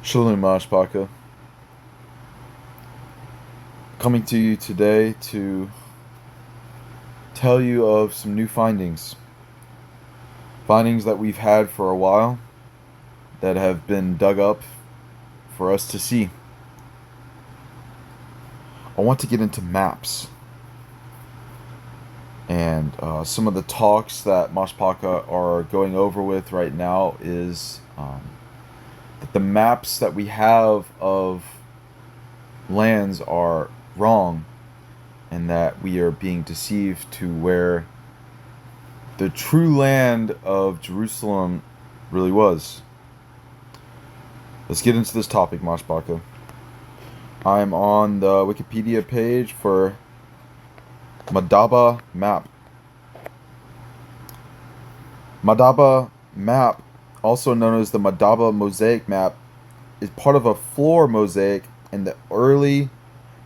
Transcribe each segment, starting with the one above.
Shalom Mashpaka. Coming to you today to tell you of some new findings. Findings that we've had for a while that have been dug up for us to see. I want to get into maps. And some of the talks that Mashpaka are going over with right now is that the maps that we have of lands are wrong, and that we are being deceived to where the true land of Jerusalem really was. Let's get into this topic, Mashpaka. I'm on the Wikipedia page for Madaba map. Madaba map, also known as the Madaba mosaic map, is part of a floor mosaic in the early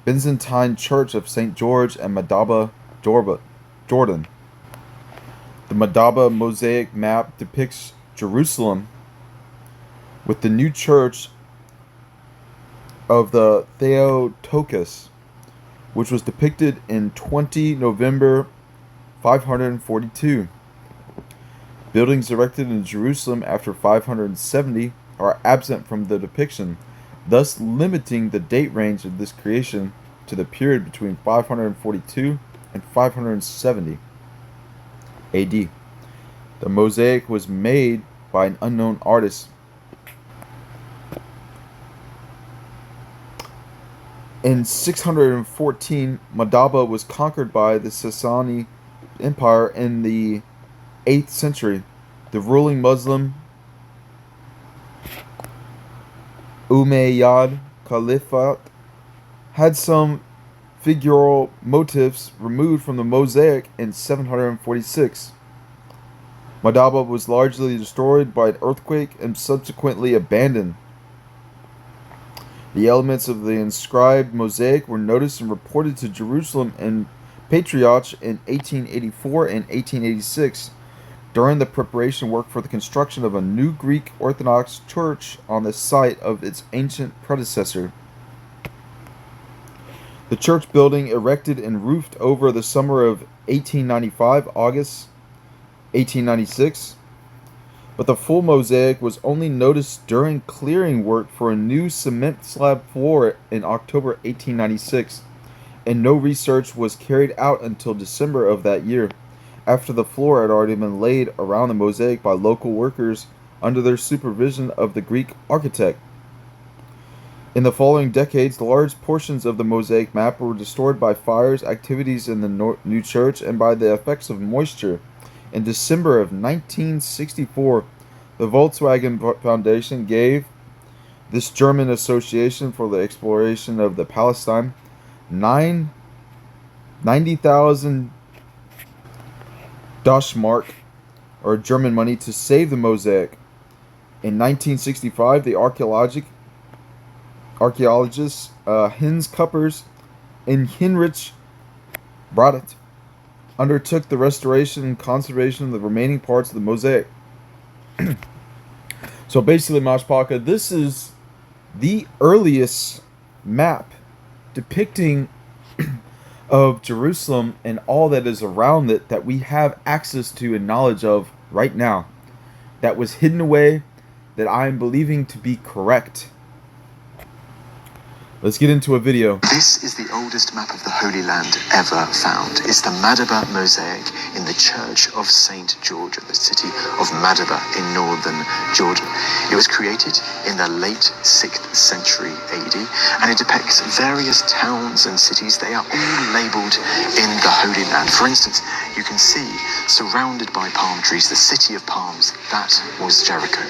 Byzantine Church of St. George and Madaba, Jordan. The Madaba mosaic map depicts Jerusalem with the new church of the Theotokos, which was depicted in 20 November 542. Buildings erected in Jerusalem after 570 are absent from the depiction, thus limiting the date range of this creation to the period between 542 and 570 AD. The mosaic was made by an unknown artist. In 614, Madaba was conquered by the Sasani Empire in the 8th century. The ruling Muslim 𝐤𝐓𐢅𝐷 had some figural motifs removed from the mosaic in 746. Madaba was largely destroyed by an earthquake and subsequently abandoned. The elements of the inscribed mosaic were noticed and reported to Jerusalem and Patriarch in 1884 and 1886 during the preparation work for the construction of a new Greek Orthodox church on the site of its ancient predecessor. The church building, erected and roofed over the summer of 1895, August 1896, but the full mosaic was only noticed during clearing work for a new cement slab floor in October 1896, and no research was carried out until December of that year, after the floor had already been laid around the mosaic by local workers under their supervision of the Greek architect. In the following decades, large portions of the mosaic map were destroyed by fires, activities in the new church, and by the effects of moisture. In December of 1964, the Volkswagen Foundation gave this German Association for the Exploration of the Palestine 90,000 Deutschmark, or German money, to save the mosaic. In 1965, the archaeologists Hans Kuppers and Heinrich Bradet undertook the restoration and conservation of the remaining parts of the mosaic. So basically, Mashpaka, this is the earliest map depicting of Jerusalem and all that is around it that we have access to and knowledge of right now, that was hidden away, that I am believing to be correct. Let's get into a video. This is the oldest map of the Holy Land ever found. It's the Madaba mosaic in the Church of St. George, the city of Madaba in northern Jordan. It was created in the late 6th century AD, and it depicts various towns and cities. They are all labeled in the Holy Land. For instance, you can see, surrounded by palm trees, the city of palms. That was Jericho.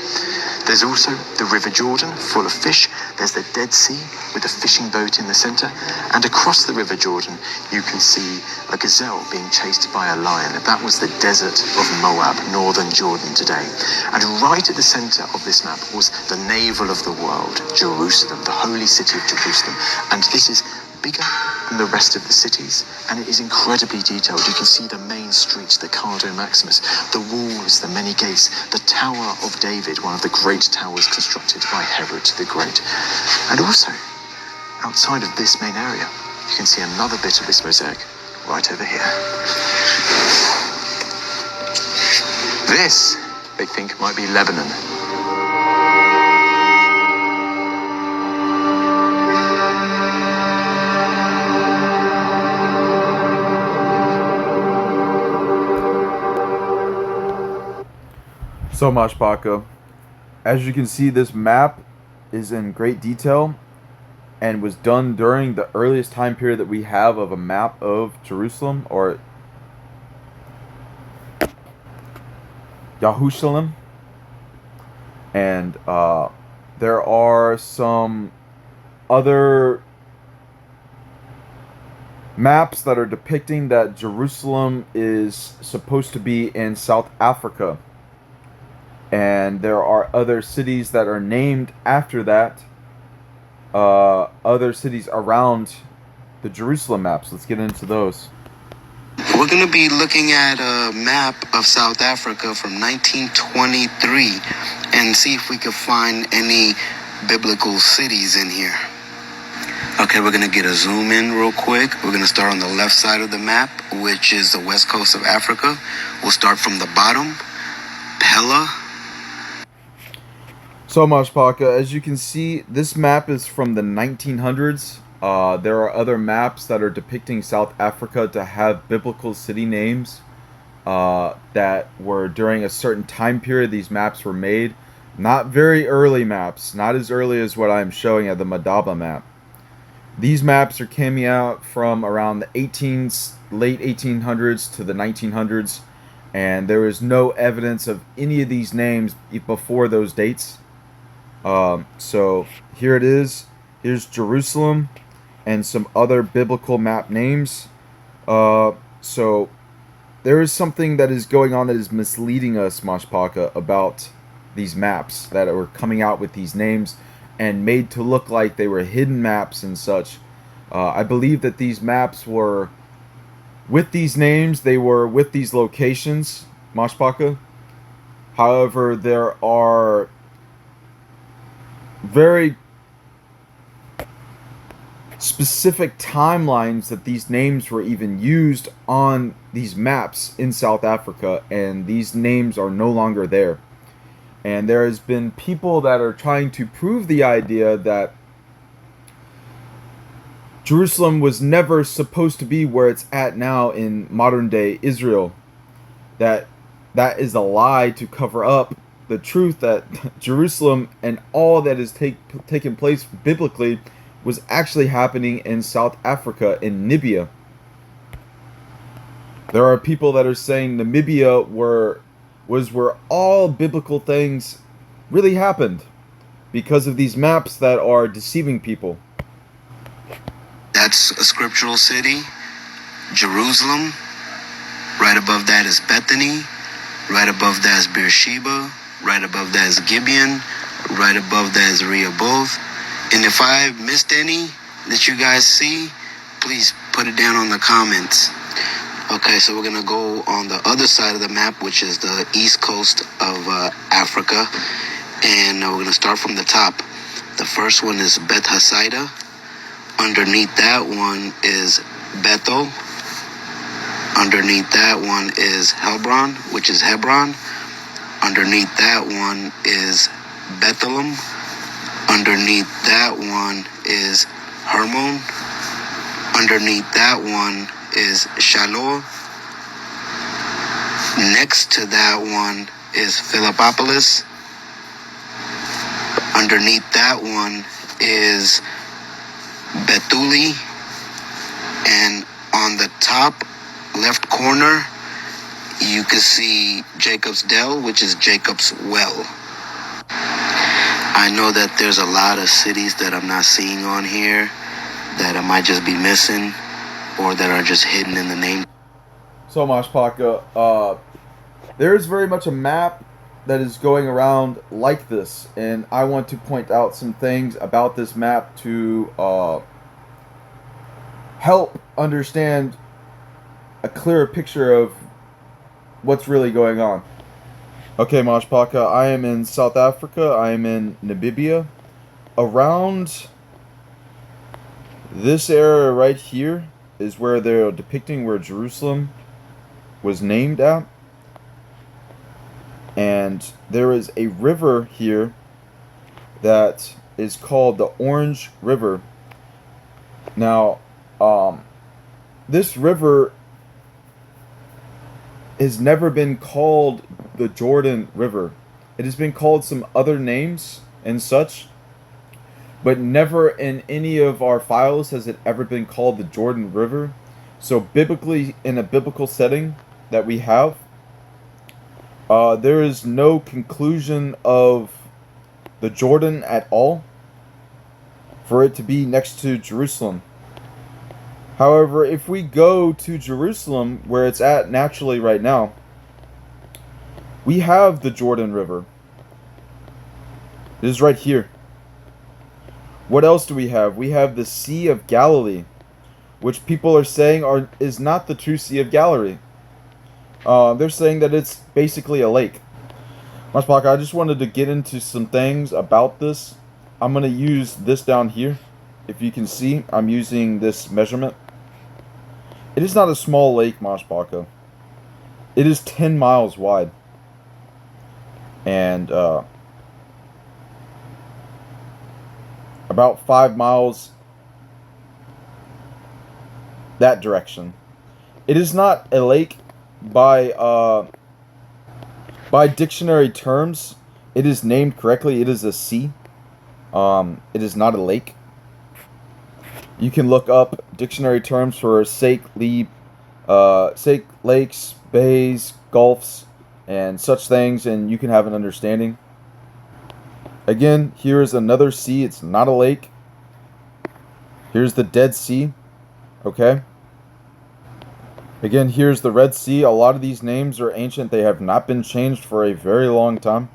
There's also the River Jordan, full of fish. There's the Dead Sea with a fishing boat in the center, and across the River Jordan you can see a gazelle being chased by a lion. That was the desert of Moab, northern Jordan today. And right at the center of this map was the navel of the world, Jerusalem, the holy city of Jerusalem. And this is bigger from the rest of the cities, and it is incredibly detailed. You can see the main streets, the Cardo Maximus, the walls, the many gates, the Tower of David, one of the great towers constructed by Herod the Great. And also, outside of this main area, you can see another bit of this mosaic right over here. This, they think, might be Lebanon. So Mashpaka, as you can see, this map is in great detail and was done during the earliest time period that we have of a map of Jerusalem, or YaRUShaLaM. And there are some other maps that are depicting that Jerusalem is supposed to be in South Africa. And there are other cities that are named after that. Other cities around the Jerusalem maps. Let's get into those. We're going to be looking at a map of South Africa from 1923 and see if we can find any biblical cities in here. Okay, we're going to get a zoom in real quick. We're going to start on the left side of the map, which is the west coast of Africa. We'll start from the bottom. Pella. So Mashpaka, as you can see, this map is from the 1900s. There are other maps that are depicting South Africa to have biblical city names that were during a certain time period these maps were made. Not very early maps, not as early as what I'm showing at the Madaba map. These maps are coming out from around the late 1800s to the 1900s, and there is no evidence of any of these names before those dates. So here it is. Here's Jerusalem and some other biblical map names. So there is something that is going on that is misleading us, Mashpaka, about these maps that are coming out with these names and made to look like they were hidden maps and such. I believe that these maps were with these names, they were with these locations, Mashpaka. However, there are very specific timelines that these names were even used on these maps in South Africa, and these names are no longer there. And there has been people that are trying to prove the idea that Jerusalem was never supposed to be where it's at now in modern day Israel. That is a lie to cover up the truth that Jerusalem and all that is taken place biblically was actually happening in South Africa, in Namibia. There are people that are saying Namibia was where all biblical things really happened because of these maps that are deceiving people. That's a scriptural city. Jerusalem. Right above that is Bethany. Right above that is Beersheba. Right above that is Gibeon. Right above that is Rehoboth. And if I missed any that you guys see, please put it down on the comments. Okay, so we're going to go on the other side of the map, which is the east coast of Africa. And we're going to start from the top. The first one is Beth Hasaida. Underneath that one is Bethel. Underneath that one is Hebron, which is Hebron. Underneath that one is Bethlehem. Underneath that one is Hermon. Underneath that one is Shiloh. Next to that one is Philippopolis. Underneath that one is Bethuli. And on the top left corner, you can see Jacob's Dell, which is Jacob's Well. I know that there's a lot of cities that I'm not seeing on here that I might just be missing or that are just hidden in the name. So Mashpaka, there is very much a map that is going around like this, and I want to point out some things about this map to help understand a clearer picture of what's really going on. Okay, Mashpaka, I am in South Africa. I am in Namibia. Around this area right here is where they're depicting where Jerusalem was named at. And there is a river here that is called the Orange River. Now, this river has never been called the Jordan River. It has been called some other names and such, but never in any of our files has it ever been called the Jordan River. So biblically, in a biblical setting that we have, there is no conclusion of the Jordan at all for it to be next to Jerusalem. However, if we go to Jerusalem, where it's at naturally right now, we have the Jordan River. It is right here. What else do we have? We have the Sea of Galilee, which people are saying is not the true Sea of Galilee. They're saying that it's basically a lake. Mashpaka, I just wanted to get into some things about this. I'm going to use this down here. If you can see, I'm using this measurement. It is not a small lake, Mashpaka. It is 10 miles wide. And about 5 miles that direction. It is not a lake by dictionary terms. It is named correctly. It is a sea. It is not a lake. You can look up dictionary terms for sake, lakes, bays, gulfs, and such things, and you can have an understanding. Again, here is another sea. It's not a lake. Here's the Dead Sea. Okay. Again, here's the Red Sea. A lot of these names are ancient. They have not been changed for a very long time.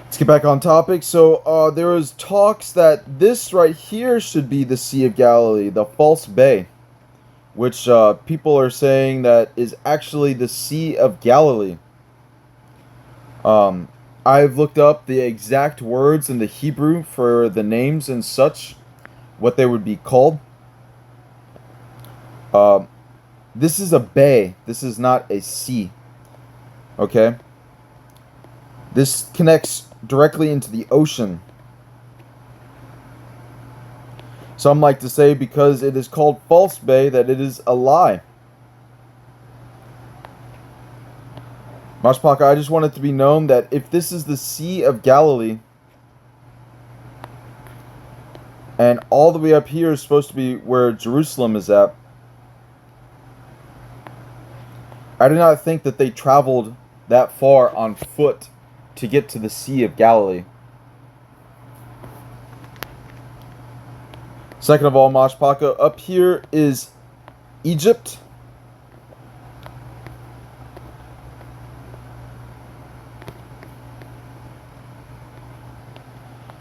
Let's get back on topic. So there was talks that this right here should be the Sea of Galilee, the false bay, which people are saying that is actually the Sea of Galilee. I've looked up the exact words in the Hebrew for the names and such, what they would be called. This is a bay. This is not a sea. Okay? This connects directly into the ocean. Some like to say because it is called false bay that it is a lie. Mashpaka, I just want it to be known that if this is the Sea of Galilee, and all the way up here is supposed to be where Jerusalem is at, I do not think that they traveled that far on foot to get to the Sea of Galilee. Second of all, Mashpaka, up here is Egypt.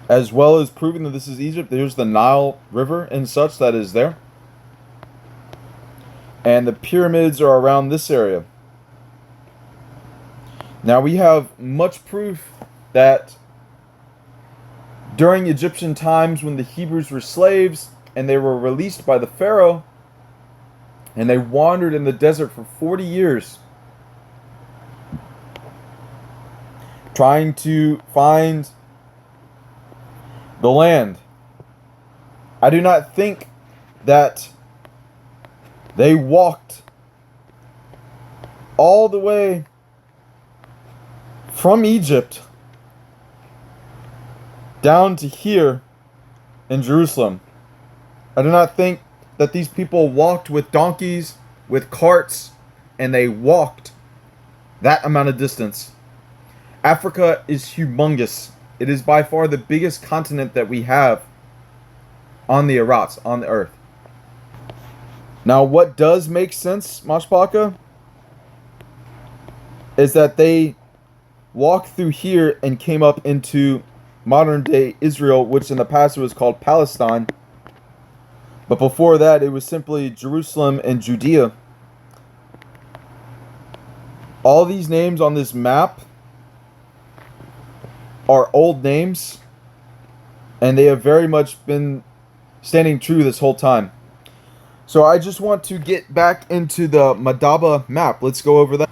As well as proving that this is Egypt, there's the Nile River and such that is there. And the pyramids are around this area. Now we have much proof that during Egyptian times when the Hebrews were slaves and they were released by the Pharaoh and they wandered in the desert for 40 years trying to find the land. I do not think that they walked all the way from Egypt down to here in Jerusalem. I do not think that these people walked with donkeys, with carts, and they walked that amount of distance. Africa is humongous. It is by far the biggest continent that we have on the Arats, on the earth. Now, what does make sense, Mashpaka, is that they walked through here and came up into modern day Israel, which in the past was called Palestine. But before that, it was simply Jerusalem and Judea. All these names on this map are old names, and they have very much been standing true this whole time. So I just want to get back into the Madaba map. Let's go over that.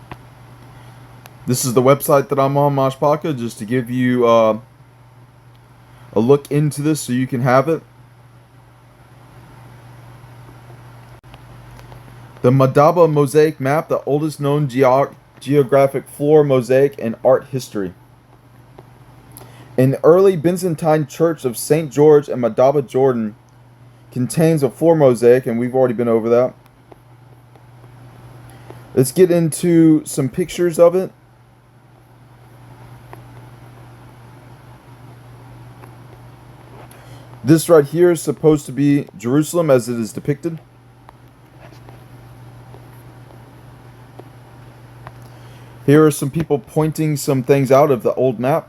This is the website that I'm on, Mashpaka, just to give you a look into this so you can have it. The Madaba mosaic map, the oldest known geographic floor mosaic in art history. An early Byzantine church of St. George in Madaba, Jordan, contains a floor mosaic, and we've already been over that. Let's get into some pictures of it. This right here is supposed to be Jerusalem as it is depicted. Here are some people pointing some things out of the old map.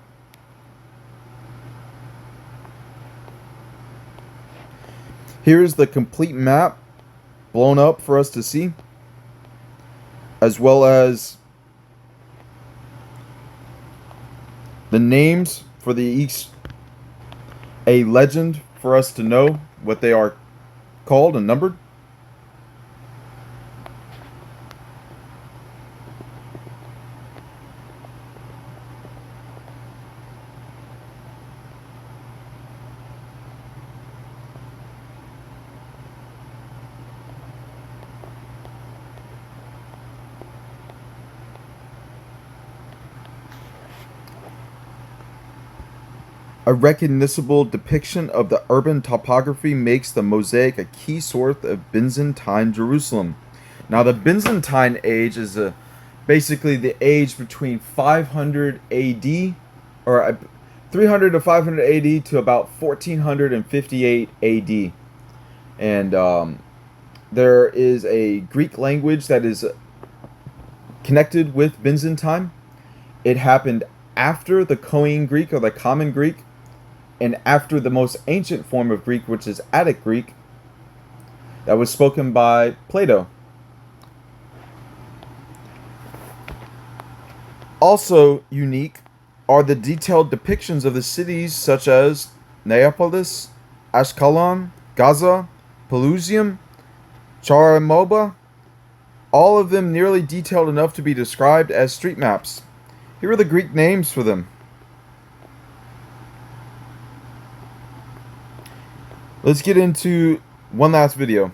Here is the complete map blown up for us to see, as well as the names for the each, a legend for us to know what they are called and numbered. A recognizable depiction of the urban topography makes the mosaic a key source of Byzantine Jerusalem. Now, the Byzantine age is basically the age between 500 AD, or 300 to 500 AD to about 1458 AD. And there is a Greek language that is connected with Byzantine. It happened after the Koine Greek, or the Common Greek, and after the most ancient form of Greek, which is Attic Greek, that was spoken by Plato. Also unique are the detailed depictions of the cities such as Neapolis, Ashkelon, Gaza, Pelusium, Charamoba, all of them nearly detailed enough to be described as street maps. Here are the Greek names for them. Let's get into one last video.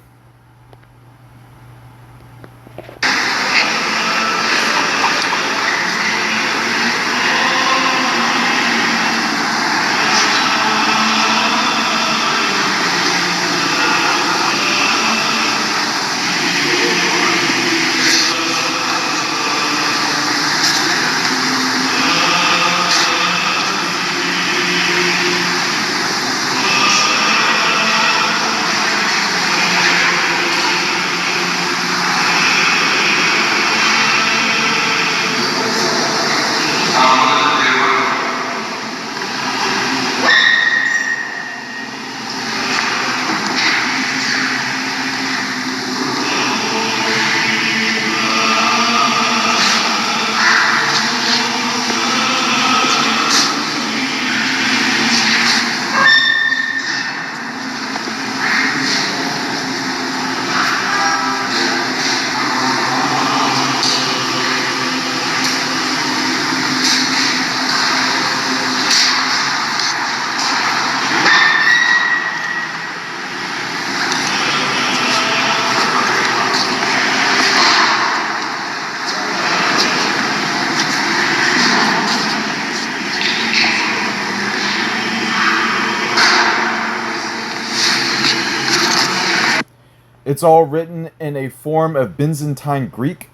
It's all written in a form of Byzantine Greek.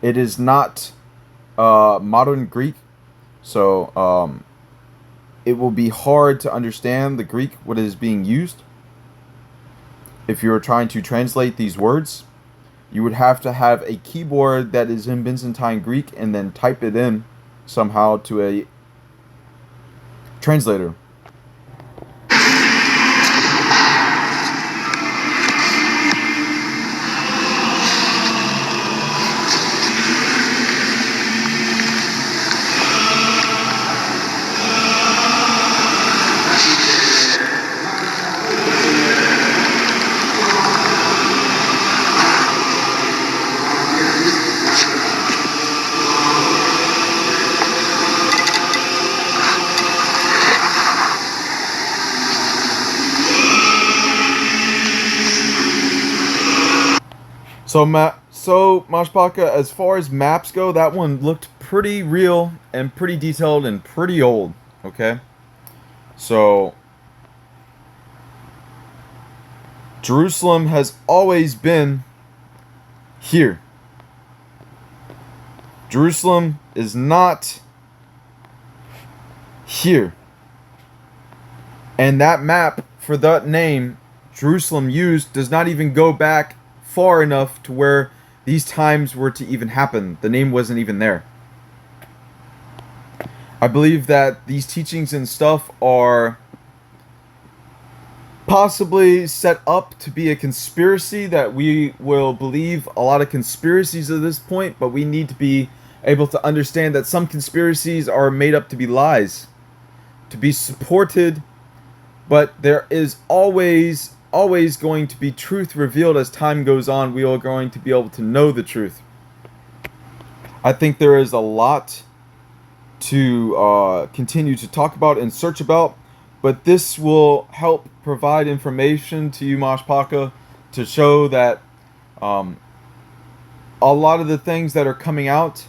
It is not modern Greek, so it will be hard to understand the Greek, what is being used. If you're trying to translate these words, you would have to have a keyboard that is in Byzantine Greek and then type it in somehow to a Translator. So Mashpaka, as far as maps go, that one looked pretty real and pretty detailed and pretty old. Okay, so Jerusalem has always been here. Jerusalem is not here. And that map for that name Jerusalem used does not even go back far enough to where these times were to even happen. The name wasn't even there. I believe that these teachings and stuff are possibly set up to be a conspiracy, that we will believe a lot of conspiracies at this point, but we need to be able to understand that some conspiracies are made up to be lies, to be supported, but there is always going to be truth revealed as time goes on. We are going to be able to know the truth. I think there is a lot to continue to talk about and search about, but this will help provide information to you, Mashpaka, to show that a lot of the things that are coming out,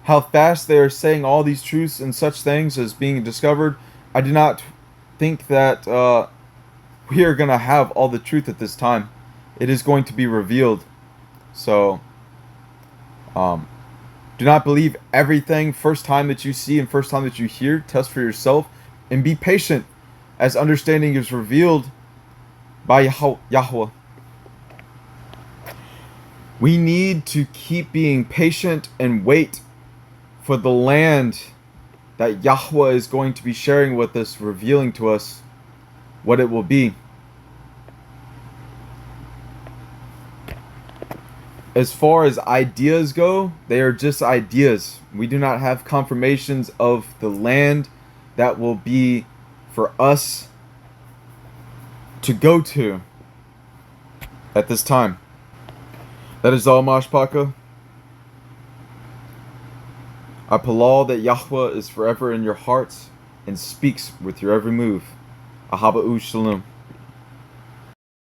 how fast they are saying all these truths and such things as being discovered, I do not think that we are going to have all the truth at this time. It is going to be revealed. So, do not believe everything first time that you see and first time that you hear. Test for yourself and be patient as understanding is revealed by Yahweh. We need to keep being patient and wait for the land that Yahweh is going to be sharing with us, revealing to us what it will be. As far as ideas go, they are just ideas. We do not have confirmations of the land that will be for us to go to at this time. That is all, Mashpaka. I palal that Yahweh is forever in your hearts and speaks with your every move. YaRUShaLaM.